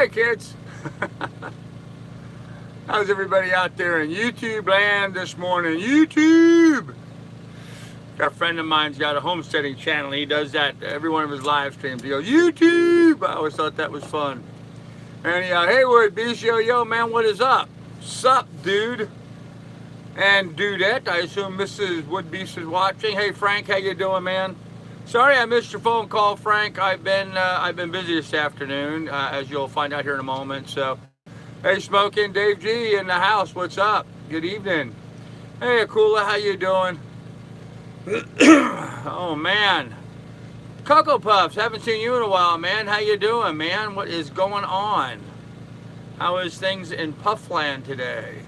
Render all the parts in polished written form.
Hey, kids. How's everybody out there in YouTube land this morning? YouTube! Got a friend of mine's got a homesteading channel. He does that every one of his live streams. He goes, YouTube! I always thought that was fun. Anyhow, Haywood, Beast, yo, man, what is up? Sup, dude? And dudette, I assume Mrs. Woodbeast is watching. Hey, Frank, how you doing, man? Sorry I missed your phone call, Frank. I've been busy this afternoon, as you'll find out here in a moment. So, hey, Smoking, Dave G in the house. What's up? Good evening. Hey, Akula, how you doing? Oh man, Cocoa Puffs, haven't seen you in a while, man. How you doing, man? What is going on? How is things in Puffland today?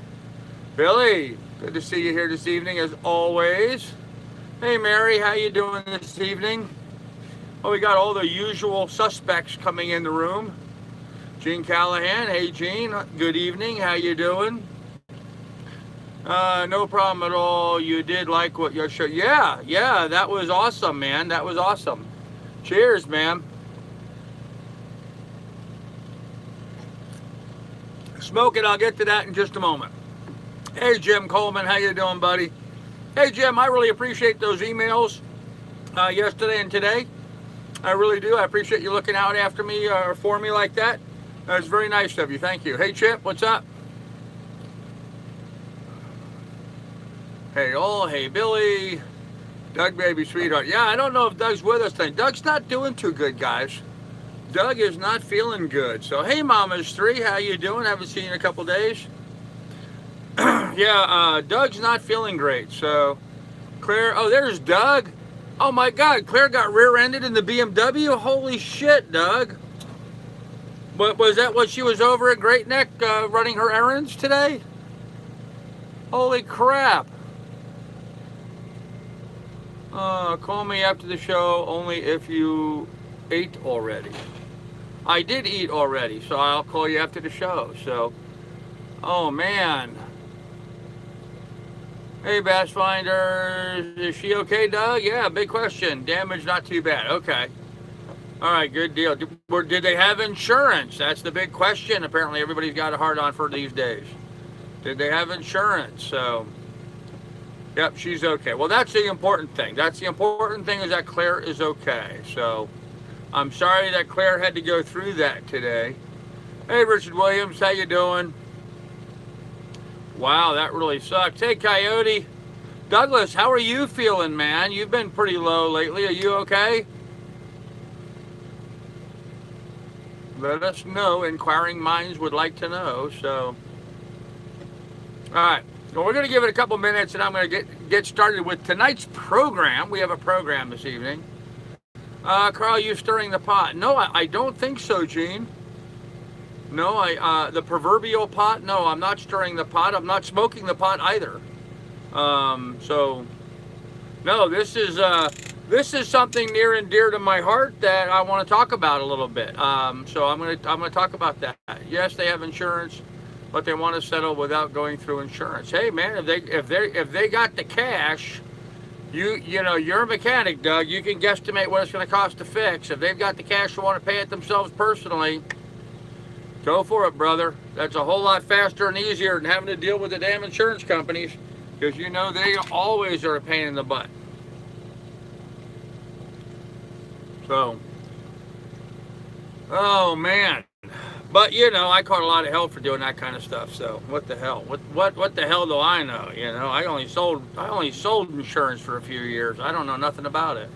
Billy, good to see you here this evening as always. Hey Mary, how you doing this evening? Well, we got all the usual suspects coming in the room. Gene Callahan, hey Gene, good evening. How you doing? No problem at all. You did like what your show. Yeah, that was awesome, man. That was awesome. Cheers, man. Smoke it. I'll get to that in just a moment. Hey, Jim Coleman. How you doing, buddy? Hey, Jim, I really appreciate those emails yesterday and today. I really do. I appreciate you looking out after me or for me like that. That's very nice of you. Thank you. Hey, Chip, what's up? Hey, all. Hey, Billy. Doug, baby, sweetheart. Yeah, I don't know if Doug's with us today. Doug's not doing too good, guys. Doug is not feeling good. So, hey, Mamas 3, how you doing? Haven't seen you in a couple days. Yeah, Doug's not feeling great. So, Claire, oh, there's Doug. Oh, my God, Claire got rear-ended in the BMW? Holy shit, Doug. But was that what she was over at Great Neck running her errands today? Holy crap. Call me after the show only if you ate already. I did eat already, so I'll call you after the show. So, oh man. Hey, Bass Finders, is she okay, Doug? Yeah, big question. Damage not too bad. Okay. All right, good deal. Did they have insurance? That's the big question. Apparently, everybody's got a hard on for these days. Did they have insurance? So, yep, she's okay. Well, that's the important thing. That's the important thing is that Claire is okay. So, I'm sorry that Claire had to go through that today. Hey, Richard Williams, how you doing? Wow, that really sucks. Hey, Coyote. Douglas, how are you feeling, man? You've been pretty low lately. Are you okay? Let us know. Inquiring minds would like to know. So, all right. Well, we're going to give it a couple minutes, and I'm going to get started with tonight's program. We have a program this evening. Carl, you stirring the pot? No, I don't think so, Gene. No, the proverbial pot? No, I'm not stirring the pot. I'm not smoking the pot either. So, no, this is something near and dear to my heart that I want to talk about a little bit. So I'm gonna talk about that. Yes, they have insurance, but they want to settle without going through insurance. Hey, man, if they got the cash, you know you're a mechanic, Doug. You can guesstimate what it's going to cost to fix. If they've got the cash and want to pay it themselves personally, go for it, brother. That's a whole lot faster and easier than having to deal with the damn insurance companies, because you know they always are a pain in the butt. So, oh man. But you know, I caught a lot of hell for doing that kind of stuff. So what the hell? What the hell do I know? You know, I only sold insurance for a few years. I don't know nothing about it.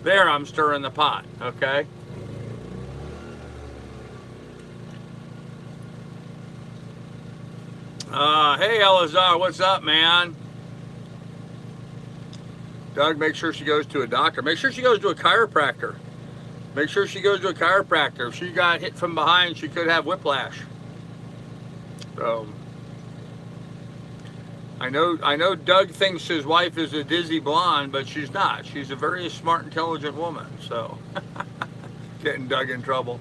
There, I'm stirring the pot. Okay. Hey Elazar, what's up, man? Doug, make sure she goes to a doctor. Make sure she goes to a chiropractor. Make sure she goes to a chiropractor. If she got hit from behind, she could have whiplash. So, I know Doug thinks his wife is a dizzy blonde, but she's not. She's a very smart, intelligent woman. So, getting Doug in trouble.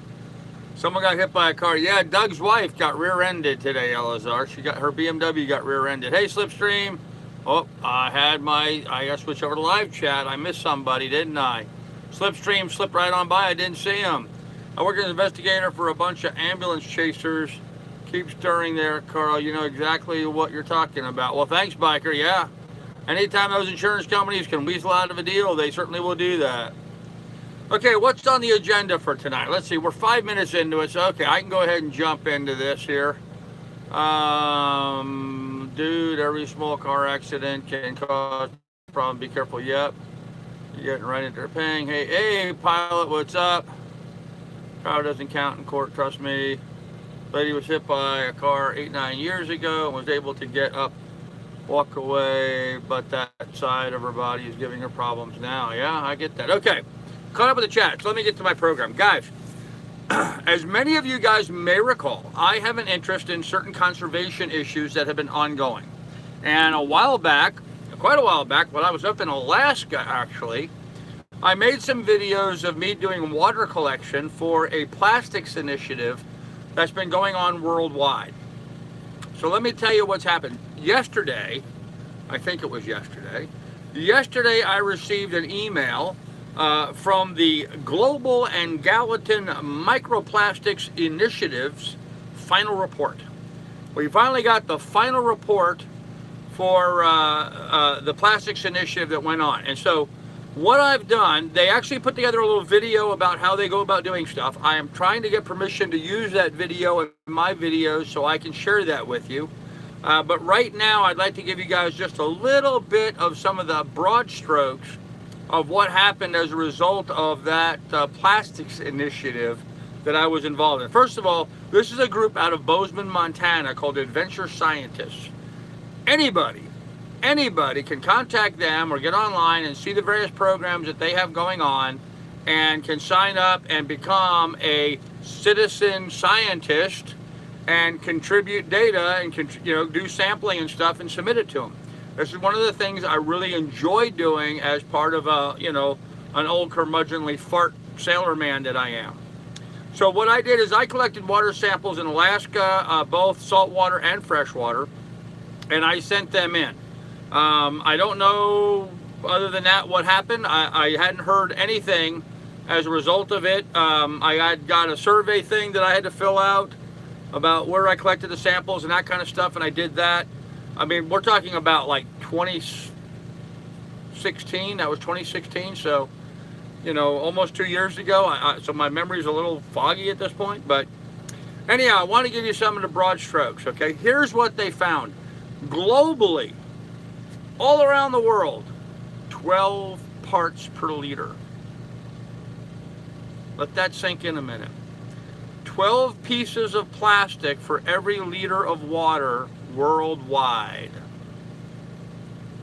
Someone got hit by a car. Yeah, Doug's wife got rear-ended today, Elazar. She got her BMW got rear-ended. Hey, Slipstream. Oh, I got to switch over to live chat. I missed somebody, didn't I? Slipstream slipped right on by. I didn't see him. I work as an investigator for a bunch of ambulance chasers. Keep stirring there, Carl. You know exactly what you're talking about. Well, thanks, Biker. Yeah. Anytime those insurance companies can weasel out of a deal, they certainly will do that. Okay, what's on the agenda for tonight? Let's see. We're 5 minutes into it, so okay, I can go ahead and jump into this here. Dude, every small car accident can cause a problem. Be careful. Yep. You're getting right into their paying. Hey, pilot, what's up? Car doesn't count in court, trust me. Lady was hit by a car 8-9 years ago and was able to get up, walk away, but that side of her body is giving her problems now. Yeah, I get that. Okay, caught up with the chat, so let me get to my program. Guys, as many of you guys may recall, I have an interest in certain conservation issues that have been ongoing. And a while back, quite a while back, when I was up in Alaska, actually, I made some videos of me doing water collection for a plastics initiative that's been going on worldwide. So let me tell you what's happened. Yesterday, I think it was yesterday I received an email from the Global and Gallatin Microplastics Initiative's final report. We finally got the final report for the plastics initiative that went on. And so what I've done, they actually put together a little video about how they go about doing stuff. I am trying to get permission to use that video in my videos so I can share that with you. But right now, I'd like to give you guys just a little bit of some of the broad strokes of what happened as a result of that plastics initiative that I was involved in. First of all, this is a group out of Bozeman, Montana called Adventure Scientists. Anybody can contact them or get online and see the various programs that they have going on and can sign up and become a citizen scientist and contribute data and do sampling and stuff and submit it to them. This is one of the things I really enjoy doing as part of an old curmudgeonly fart sailor man that I am. So what I did is I collected water samples in Alaska, both saltwater and freshwater, and I sent them in. I don't know, other than that, what happened. I hadn't heard anything as a result of it. I had got a survey thing that I had to fill out about where I collected the samples and that kind of stuff, and I did that. I mean, we're talking about like 2016. That was 2016, so, almost 2 years ago. So my memory's a little foggy at this point, but anyhow, I want to give you some of the broad strokes, okay? Here's what they found. Globally, all around the world, 12 parts per liter. Let that sink in a minute. 12 pieces of plastic for every liter of water worldwide.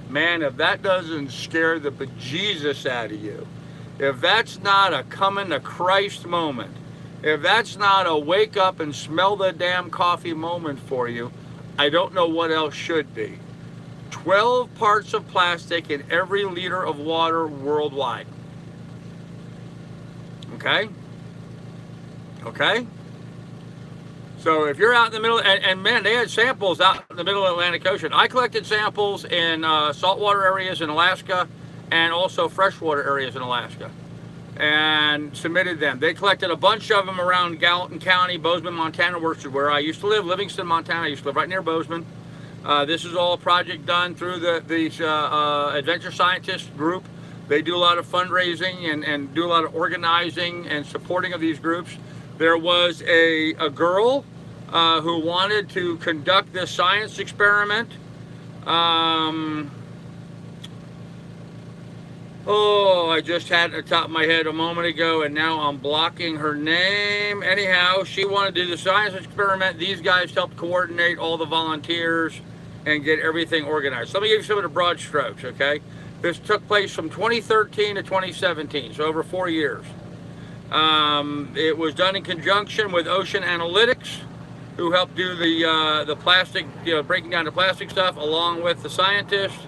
Man, if that doesn't scare the bejesus out of you, if that's not a coming to Christ moment, if that's not a wake up and smell the damn coffee moment for you, I don't know what else should be. 12 parts of plastic in every liter of water worldwide. Okay? So if you're out in the middle, and man, they had samples out in the middle of the Atlantic Ocean. I collected samples in saltwater areas in Alaska and also freshwater areas in Alaska and submitted them. They collected a bunch of them around Gallatin County, Bozeman, Montana, where I used to live, Livingston, Montana. I used to live right near Bozeman. This is all a project done through the Adventure Scientist group. They do a lot of fundraising and do a lot of organizing and supporting of these groups. There was a girl who wanted to conduct this science experiment. I just had it at the top of my head a moment ago, and now I'm blocking her name. Anyhow, she wanted to do the science experiment. These guys helped coordinate all the volunteers and get everything organized. So let me give you some of the broad strokes, okay? This took place from 2013 to 2017, so over 4 years. It was done in conjunction with Ocean Analytics, who helped do the plastic, breaking down the plastic stuff, along with the scientists.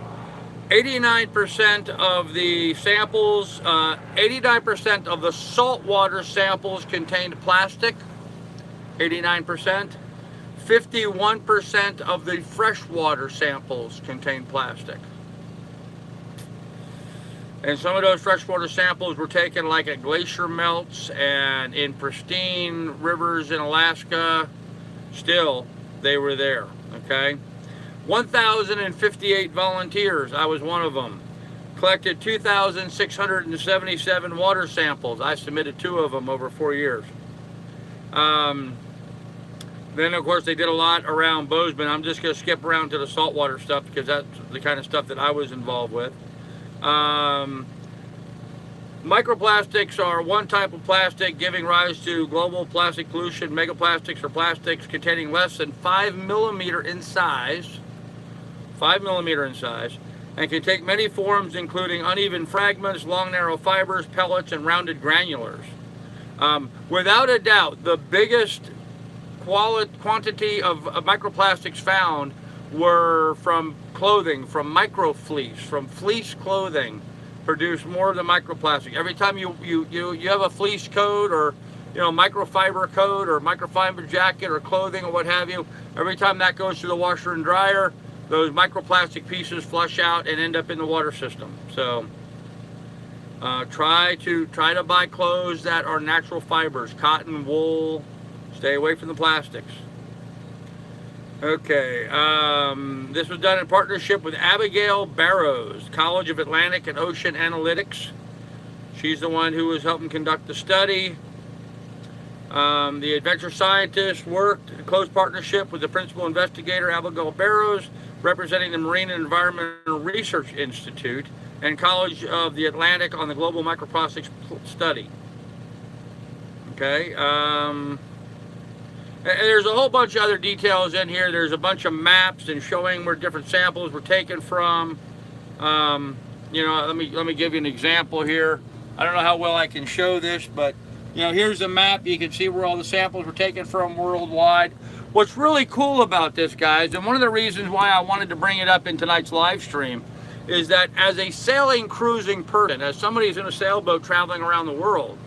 89% of the samples, 89% of the saltwater samples contained plastic. 89%. 51% of the freshwater samples contained plastic. And some of those freshwater samples were taken like at glacier melts and in pristine rivers in Alaska. Still, they were there, okay? 1,058 volunteers, I was one of them. Collected 2,677 water samples. I submitted 2 of them over 4 years. Um, then, of course, they did a lot around Bozeman. I'm just going to skip around to the saltwater stuff because that's the kind of stuff that I was involved with. Microplastics are one type of plastic giving rise to global plastic pollution. Megaplastics are plastics containing less than 5 millimeter in size, 5 millimeter in size, and can take many forms, including uneven fragments, long, narrow fibers, pellets, and rounded granulars. Without a doubt, the biggest quantity of microplastics found were from clothing, from microfleece, from fleece clothing. Produce more of the microplastic. Every time you have a fleece coat or microfiber coat or microfiber jacket or clothing or what have you, every time that goes through the washer and dryer, those microplastic pieces flush out and end up in the water system. So try to buy clothes that are natural fibers, cotton, wool. Stay away from the plastics. Okay, this was done in partnership with Abigail Barrows, College of Atlantic and Ocean Analytics. She's the one who was helping conduct the study. The adventure scientist worked in close partnership with the principal investigator, Abigail Barrows, representing the Marine and Environmental Research Institute and College of the Atlantic on the global microplastics study. Okay. And there's a whole bunch of other details in here. There's a bunch of maps and showing where different samples were taken from. Let me give you an example here. I don't know how well I can show this, but here's a map. You can see where all the samples were taken from worldwide. What's really cool about this, guys, and one of the reasons why I wanted to bring it up in tonight's live stream, is that as a sailing, cruising person, as somebody who's in a sailboat traveling around the world,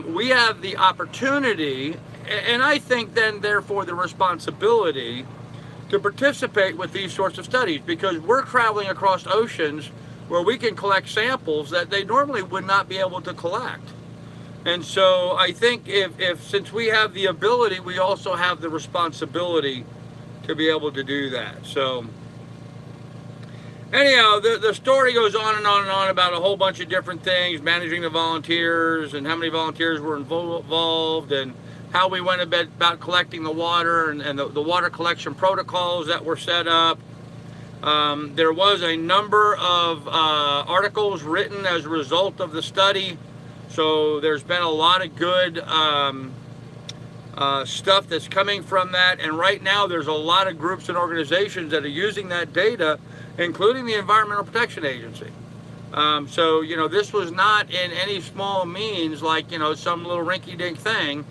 we have the opportunity, and I think then therefore the responsibility, to participate with these sorts of studies, because we're traveling across oceans where we can collect samples that they normally would not be able to collect. And so I think if since we have the ability, we also have the responsibility to be able to do that. So anyhow, the story goes on and on and on about a whole bunch of different things, managing the volunteers and how many volunteers were involved and how we went about collecting the water and the water collection protocols that were set up. There was a number of articles written as a result of the study. So there's been a lot of good stuff that's coming from that. And right now there's a lot of groups and organizations that are using that data, including the Environmental Protection Agency. So, this was not in any small means like, some little rinky-dink thing.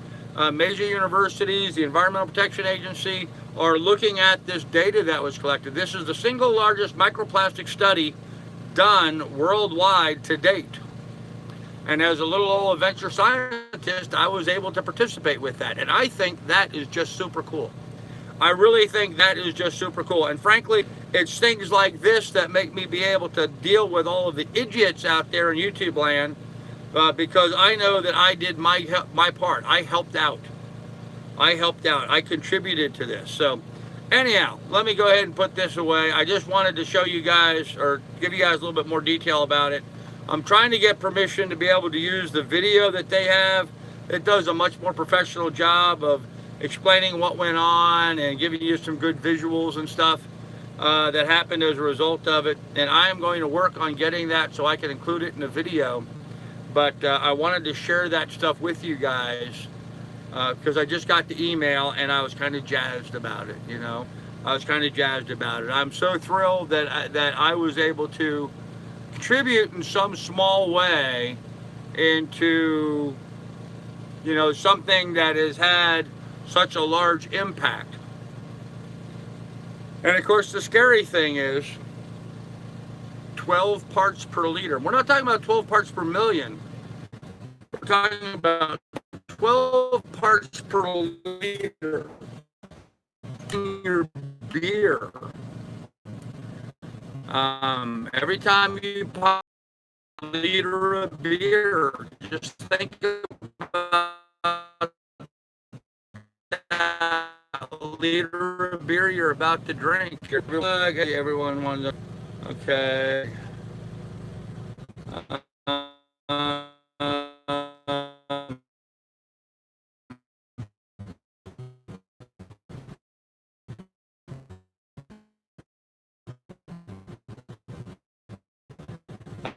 Major universities, the Environmental Protection Agency are looking at this data that was collected. This is the single largest microplastic study done worldwide to date. And as a little old adventure scientist, I was able to participate with that. And I think that is just super cool. I really think that is just super cool. And frankly, it's things like this that make me be able to deal with all of the idiots out there in YouTube land, because I know that I did my part. I helped out. I contributed to this. So anyhow, let me go ahead and put this away. I just wanted to show you guys, or give you guys a little bit more detail about it. I'm trying to get permission to be able to use the video that they have. It does a much more professional job of explaining what went on and giving you some good visuals and stuff that happened as a result of it. And I am going to work on getting that so I can include it in the video. But I wanted to share that stuff with you guys because I just got the email and I was kind of jazzed about it, I was kind of jazzed about it. I'm so thrilled that I was able to contribute in some small way into, something that has had such a large impact. And of course, the scary thing is 12 parts per liter. We're not talking about 12 parts per million. We're talking about 12 parts per liter in your beer. Every time you pop liter of beer. Just think about a liter of beer you're about to drink. Everyone wants. Okay.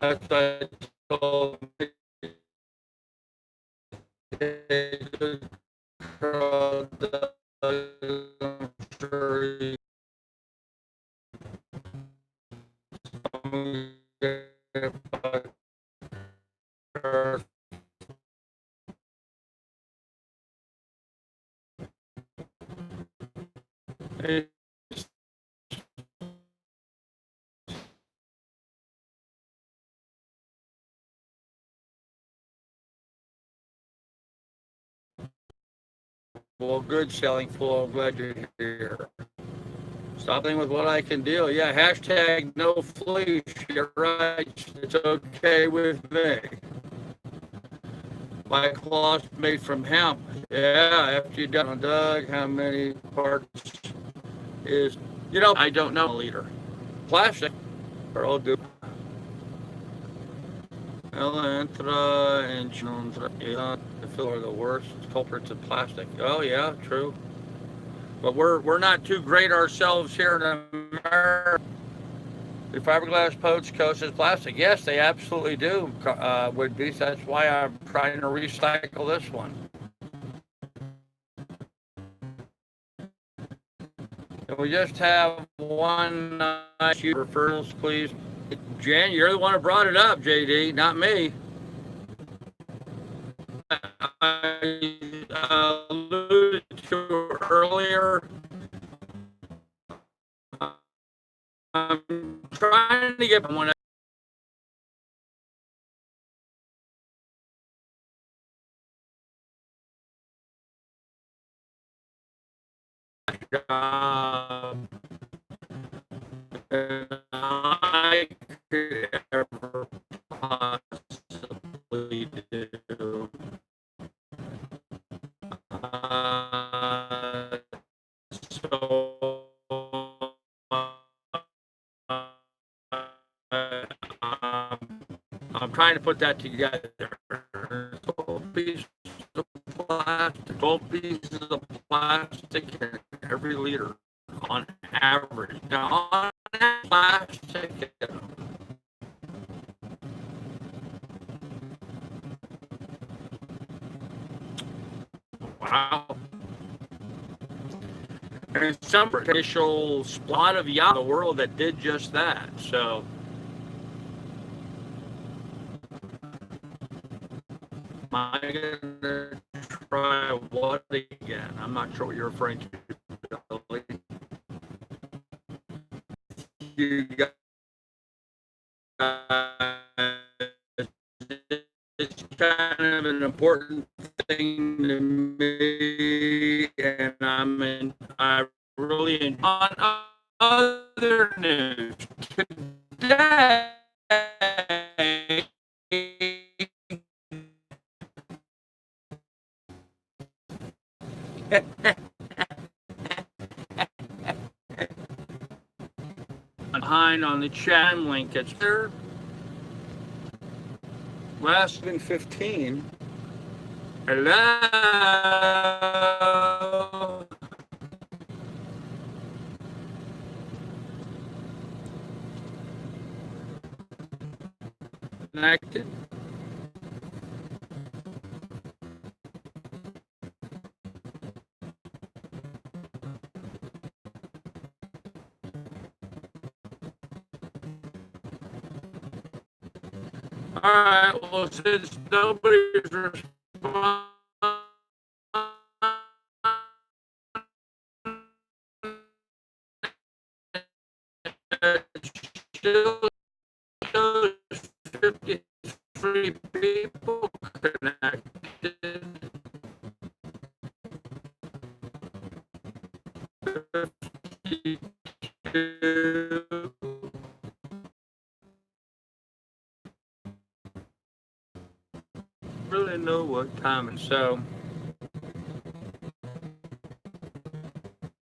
As I told well, good selling floor. I'm glad you're here. Stopping with what I can deal. Yeah, hashtag no fleece. You're right. It's okay with me. My cloth made from hemp. Yeah, after you're done, Doug, how many parts is, I don't know, a liter. Plastic. They're all good. Elantra and Chinontra are the worst culprits of plastic. Oh, yeah, true. But we're not too great ourselves here in America. The fiberglass coats as plastic. Yes, they absolutely do, would be. That's why I'm trying to recycle this one. Can we just have one referrals, please? Jan, you're the one who brought it up, JD, not me. I alluded to earlier. I'm trying to get one. I could ever possibly do. So I'm trying to put that together. 12 pieces of plastic, 12 pieces of plastic in every liter on average. Now, on plastic, wow. And some initial spot of yacht in the world that did just that. So, am I going to try what again? I'm not sure what you're referring to. You guys, it's kind of an important thing to me, and I really enjoy. On other news today, behind on the chat link, it's there. Less than 15. Hello. Connected. All right. Well, since nobody's responding, still shows 53 people connected. 52. really know what time. And so